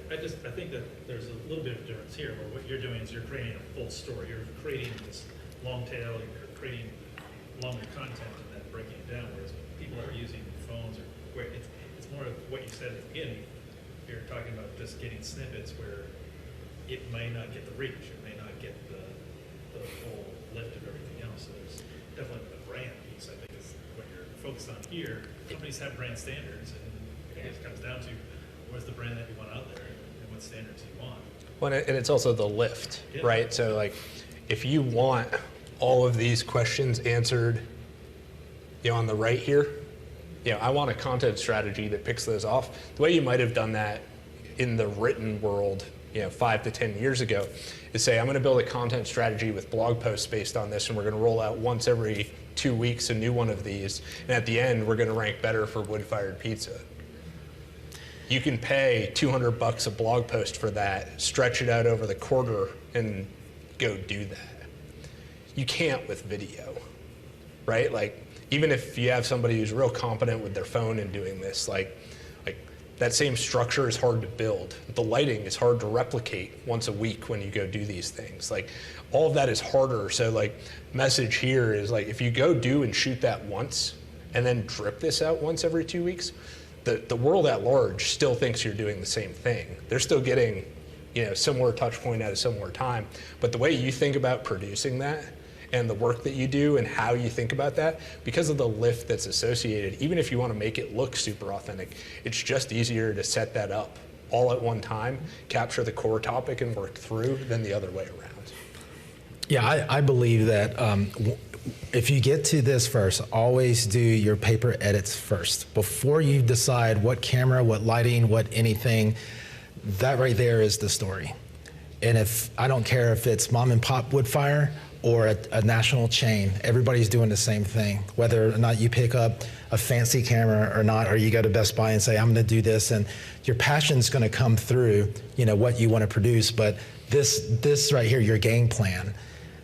I think that there's a little bit of difference here, where what you're doing is you're creating a full story. You're creating this long tail, you're creating longer content and then breaking it down, whereas people are using phones or where it's more of what you said at the beginning. You're talking about just getting snippets where it may not get the reach, it may not get the full lift of everything else. So there's definitely the brand piece, I think, is what you're focused on here. Companies have brand standards, and I guess it comes down to what's the brand that you want out there and what standards you want. Well, and it's also the lift, right? So like, if you want all of these questions answered, on the right here, I want a content strategy that picks those off. The way you might have done that in the written world, 5 to 10 years ago, is say, I'm going to build a content strategy with blog posts based on this, and we're going to roll out once every 2 weeks a new one of these, and at the end, we're going to rank better for wood-fired pizza. You can pay $200 a blog post for that, stretch it out over the quarter, and go do that. You can't with video, right? Like, even if you have somebody who's real competent with their phone and doing this, like that same structure is hard to build. The lighting is hard to replicate once a week when you go do these things. Like, all of that is harder. So like, message here is like, if you go do and shoot that once and then drip this out once every 2 weeks, the world at large still thinks you're doing the same thing. They're still getting, similar touch point at a similar time. But the way you think about producing that and the work that you do and how you think about that, because of the lift that's associated, even if you want to make it look super authentic, it's just easier to set that up all at one time, capture the core topic and work through than the other way around. Yeah, I believe that if you get to this first, always do your paper edits first. Before you decide what camera, what lighting, what anything, that right there is the story. And I don't care if it's mom and pop wood fire or a national chain, everybody's doing the same thing. Whether or not you pick up a fancy camera or not, or you go to Best Buy and say, I'm gonna do this, and your passion's gonna come through, what you wanna produce, but this right here, your game plan,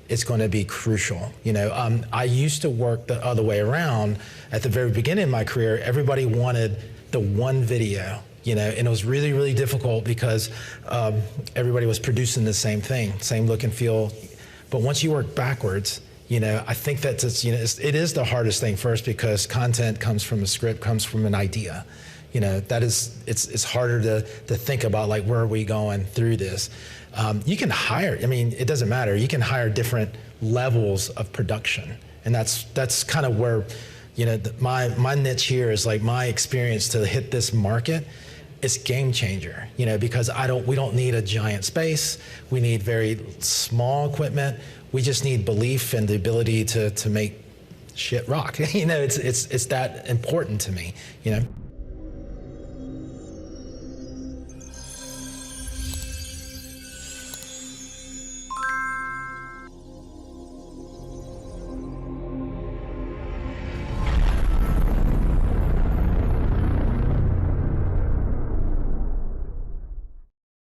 it's going to be crucial. I used to work the other way around. At the very beginning of my career, everybody wanted the one video, and it was really, really difficult because everybody was producing the same thing, same look and feel. But once you work backwards, I think that it is the hardest thing first, because content comes from a script, comes from an idea. It's harder to think about, like, where are we going through this? You can hire, it doesn't matter. You can hire different levels of production. And that's kind of where, my niche here is like my experience to hit this market. It's game changer, because we don't need a giant space. We need very small equipment. We just need belief and the ability to make shit rock. It's that important to me,